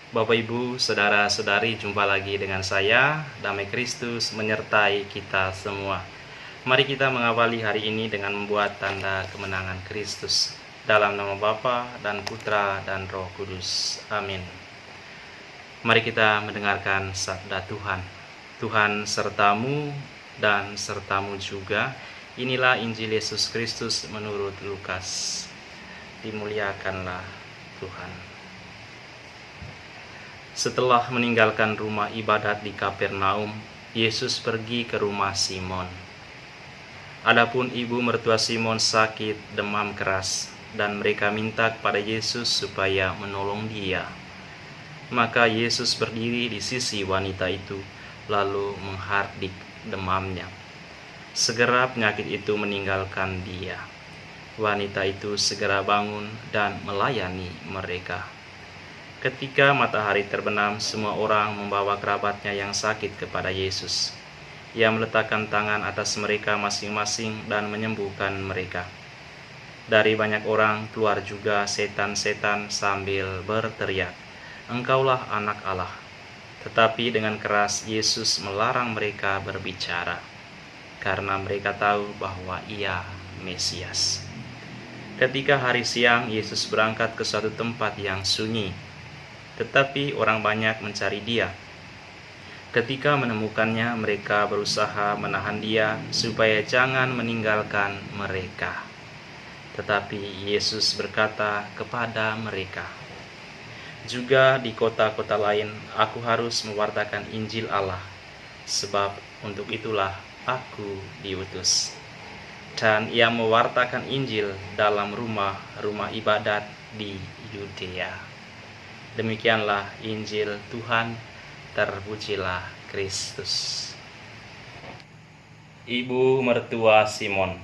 Bapak Ibu, saudara-saudari, jumpa lagi dengan saya. Damai Kristus menyertai kita semua. Mari kita mengawali hari ini dengan membuat tanda kemenangan Kristus. Dalam nama Bapa dan Putra dan Roh Kudus. Amin. Mari kita mendengarkan sabda Tuhan. Tuhan sertamu dan sertamu juga. Inilah Injil Yesus Kristus menurut Lukas. Dimuliakanlah Tuhan. Setelah meninggalkan rumah ibadat di Kapernaum, Yesus pergi ke rumah Simon. Adapun ibu mertua Simon sakit demam keras, dan mereka minta kepada Yesus supaya menolong dia. Maka Yesus berdiri di sisi wanita itu, lalu menghardik demamnya. Segera penyakit itu meninggalkan dia. Wanita itu segera bangun dan melayani mereka. Ketika matahari terbenam, semua orang membawa kerabatnya yang sakit kepada Yesus. Ia meletakkan tangan atas mereka masing-masing dan menyembuhkan mereka. Dari banyak orang keluar juga setan-setan sambil berteriak, "Engkaulah Anak Allah." Tetapi dengan keras Yesus melarang mereka berbicara, karena mereka tahu bahwa Ia Mesias. Ketika hari siang, Yesus berangkat ke suatu tempat yang sunyi, tetapi orang banyak mencari dia. Ketika menemukannya, mereka berusaha menahan dia supaya jangan meninggalkan mereka. Tetapi Yesus berkata kepada mereka, "Juga di kota-kota lain aku harus mewartakan Injil Allah, sebab untuk itulah aku diutus." Dan ia mewartakan Injil dalam rumah-rumah ibadat di Yudea. Demikianlah Injil Tuhan, terpujilah Kristus. Ibu mertua Simon.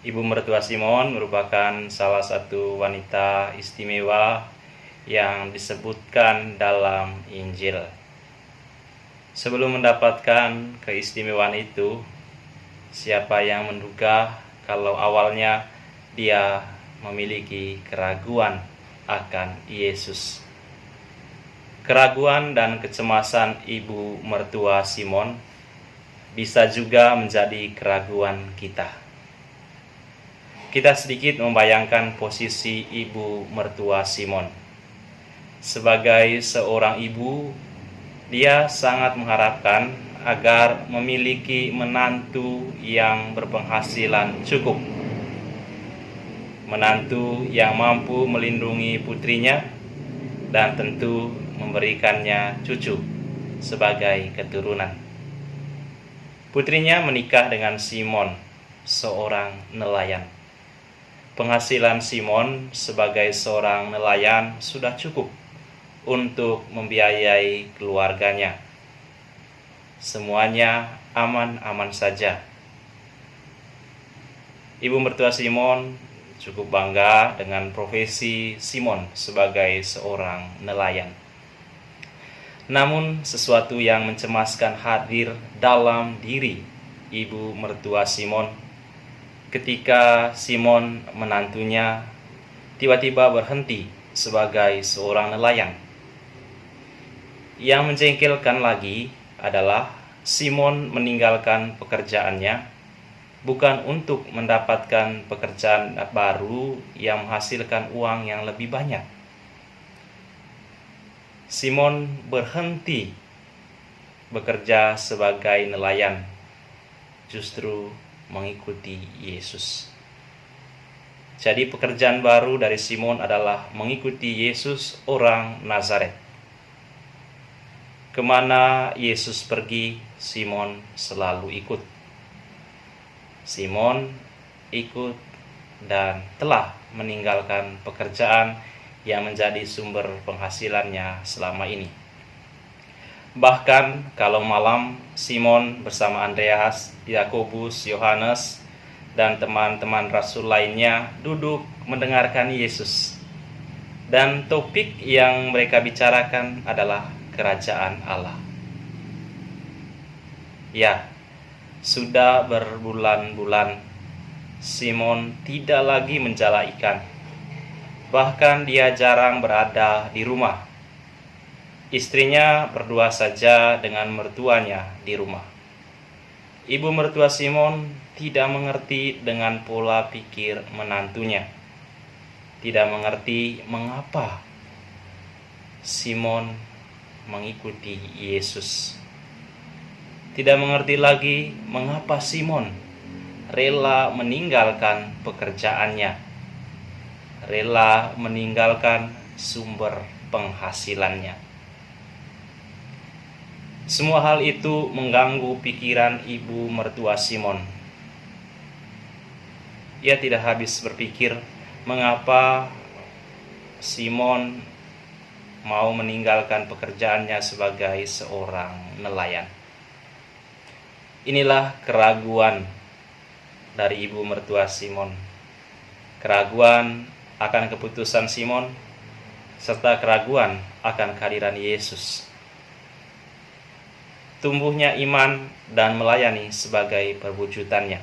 Ibu mertua Simon merupakan salah satu wanita istimewa yang disebutkan dalam Injil. Sebelum mendapatkan keistimewaan itu, siapa yang menduga kalau awalnya dia memiliki keraguan akan Yesus? Keraguan dan kecemasan ibu mertua Simon bisa juga menjadi keraguan kita. Kita sedikit membayangkan posisi ibu mertua Simon. Sebagai seorang ibu, dia sangat mengharapkan agar memiliki menantu yang berpenghasilan cukup, menantu yang mampu melindungi putrinya, dan tentu memberikannya cucu sebagai keturunan. Putrinya menikah dengan Simon, seorang nelayan. Penghasilan Simon sebagai seorang nelayan sudah cukup untuk membiayai keluarganya. Semuanya aman-aman saja. Ibu mertua Simon cukup bangga dengan profesi Simon sebagai seorang nelayan. Namun sesuatu yang mencemaskan hadir dalam diri ibu mertua Simon ketika Simon menantunya tiba-tiba berhenti sebagai seorang nelayan. Yang menjengkelkan lagi adalah Simon meninggalkan pekerjaannya bukan untuk mendapatkan pekerjaan baru yang menghasilkan uang yang lebih banyak. Simon berhenti bekerja sebagai nelayan, justru mengikuti Yesus. Jadi pekerjaan baru dari Simon adalah mengikuti Yesus orang Nazaret. Kemana Yesus pergi, Simon selalu ikut. Simon ikut dan telah meninggalkan pekerjaan yang menjadi sumber penghasilannya selama ini. Bahkan kalau malam, Simon bersama Andreas, Yakobus, Yohanes, dan teman-teman rasul lainnya duduk mendengarkan Yesus. Dan topik yang mereka bicarakan adalah kerajaan Allah. Ya, sudah berbulan-bulan Simon tidak lagi menjala ikan. Bahkan dia jarang berada di rumah. Istrinya berdua saja dengan mertuanya di rumah. Ibu mertua Simon tidak mengerti dengan pola pikir menantunya. Tidak mengerti mengapa Simon mengikuti Yesus. Tidak mengerti lagi mengapa Simon rela meninggalkan pekerjaannya, rela meninggalkan sumber penghasilannya. Semua hal itu mengganggu pikiran ibu mertua Simon. Ia tidak habis berpikir mengapa Simon mau meninggalkan pekerjaannya sebagai seorang nelayan. Inilah keraguan dari ibu mertua Simon. Keraguan akan keputusan Simon, serta keraguan akan kehadiran Yesus. Tumbuhnya iman dan melayani sebagai perwujudannya.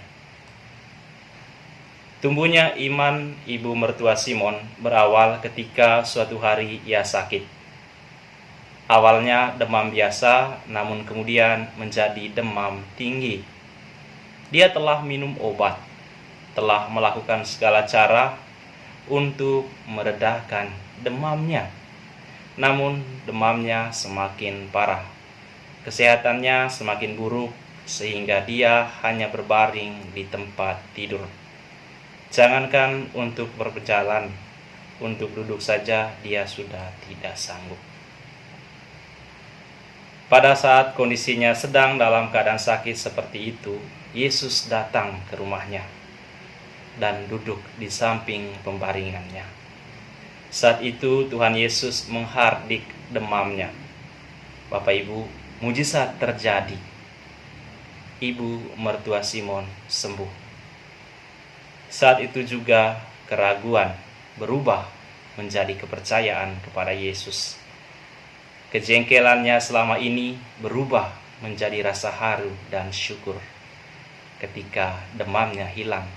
Tumbuhnya iman ibu mertua Simon berawal ketika suatu hari ia sakit. Awalnya demam biasa, namun kemudian menjadi demam tinggi. Dia telah minum obat, telah melakukan segala cara untuk meredakan demamnya. Namun demamnya semakin parah. Kesehatannya semakin buruk sehingga dia hanya berbaring di tempat tidur. Jangankan untuk berjalan, untuk duduk saja dia sudah tidak sanggup. Pada saat kondisinya sedang dalam keadaan sakit seperti itu, Yesus datang ke rumahnya dan duduk di samping pembaringannya. Saat itu Tuhan Yesus menghardik demamnya. Bapak Ibu, mujizat terjadi. Ibu mertua Simon sembuh. Saat itu juga keraguan berubah menjadi kepercayaan kepada Yesus. Kejengkelannya selama ini berubah menjadi rasa haru dan syukur ketika demamnya hilang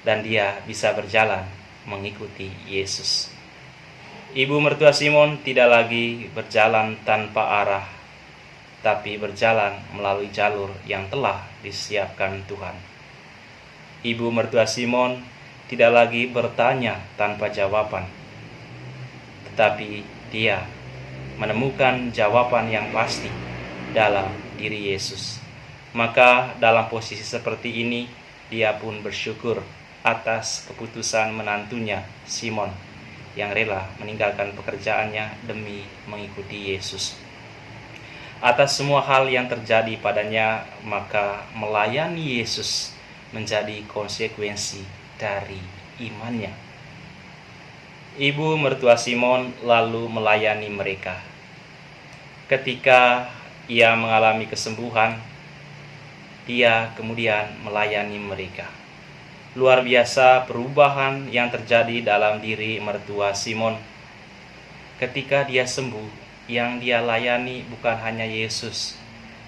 dan dia bisa berjalan mengikuti Yesus. Ibu mertua Simon tidak lagi berjalan tanpa arah, tapi berjalan melalui jalur yang telah disiapkan Tuhan. Ibu mertua Simon tidak lagi bertanya tanpa jawaban, tetapi dia menemukan jawaban yang pasti dalam diri Yesus. Maka dalam posisi seperti ini, dia pun bersyukur atas keputusan menantunya Simon yang rela meninggalkan pekerjaannya demi mengikuti Yesus. Atas semua hal yang terjadi padanya, maka melayani Yesus menjadi konsekuensi dari imannya. Ibu mertua Simon lalu melayani mereka. Ketika ia mengalami kesembuhan, dia kemudian melayani mereka. Luar biasa perubahan yang terjadi dalam diri mertua Simon. Ketika dia sembuh, yang dia layani bukan hanya Yesus,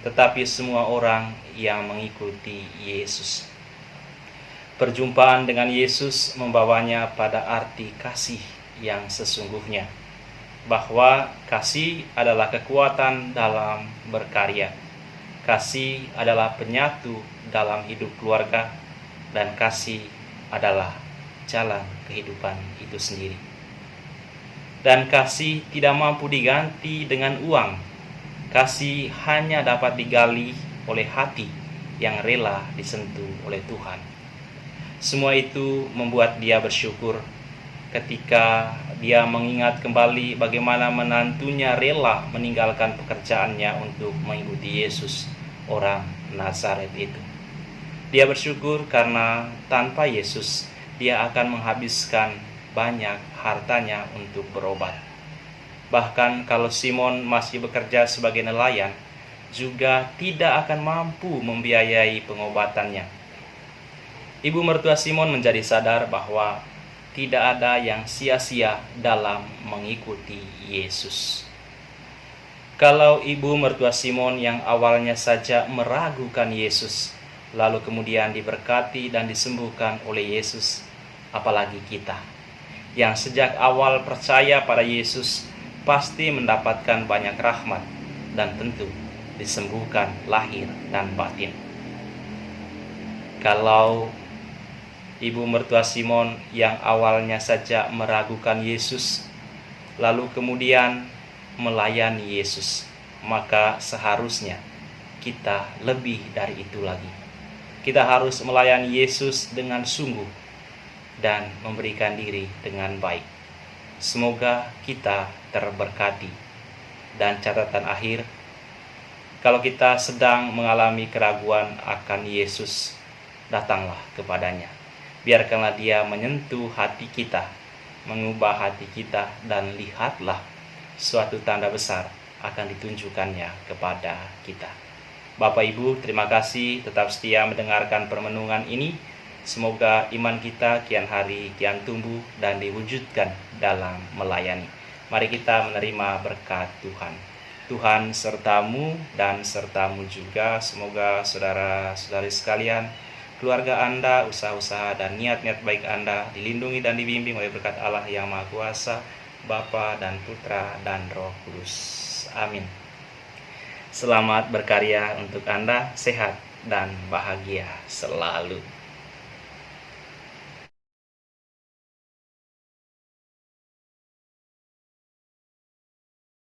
tetapi semua orang yang mengikuti Yesus. Perjumpaan dengan Yesus membawanya pada arti kasih yang sesungguhnya, bahwa kasih adalah kekuatan dalam berkarya. Kasih adalah penyatu dalam hidup keluarga, dan kasih adalah jalan kehidupan itu sendiri. Dan kasih tidak mampu diganti dengan uang. Kasih hanya dapat digali oleh hati yang rela disentuh oleh Tuhan. Semua itu membuat dia bersyukur ketika dia mengingat kembali bagaimana menantunya rela meninggalkan pekerjaannya untuk mengikuti Yesus, orang Nazaret itu. Dia bersyukur karena tanpa Yesus, dia akan menghabiskan banyak hartanya untuk berobat. Bahkan kalau Simon masih bekerja sebagai nelayan, juga tidak akan mampu membiayai pengobatannya. Ibu mertua Simon menjadi sadar bahwa tidak ada yang sia-sia dalam mengikuti Yesus. Kalau ibu mertua Simon yang awalnya saja meragukan Yesus, lalu kemudian diberkati dan disembuhkan oleh Yesus, apalagi kita yang sejak awal percaya pada Yesus pasti mendapatkan banyak rahmat dan tentu disembuhkan lahir dan batin. Kalau ibu mertua Simon yang awalnya saja meragukan Yesus, lalu kemudian melayani Yesus, maka seharusnya kita lebih dari itu lagi. Kita harus melayani Yesus dengan sungguh dan memberikan diri dengan baik. Semoga kita terberkati. Dan catatan akhir, kalau kita sedang mengalami keraguan akan Yesus, datanglah kepadanya. Biarkanlah Dia menyentuh hati kita, mengubah hati kita, dan lihatlah suatu tanda besar akan ditunjukkannya kepada kita. Bapak Ibu, terima kasih tetap setia mendengarkan permenungan ini. Semoga iman kita kian hari kian tumbuh dan diwujudkan dalam melayani. Mari kita menerima berkat Tuhan. Tuhan sertamu dan sertamu juga. Semoga saudara-saudari sekalian, keluarga Anda, usaha-usaha dan niat-niat baik Anda dilindungi dan dibimbing oleh berkat Allah yang Maha Kuasa, Bapa dan Putra dan Roh Kudus. Amin. Selamat berkarya untuk Anda, sehat dan bahagia selalu.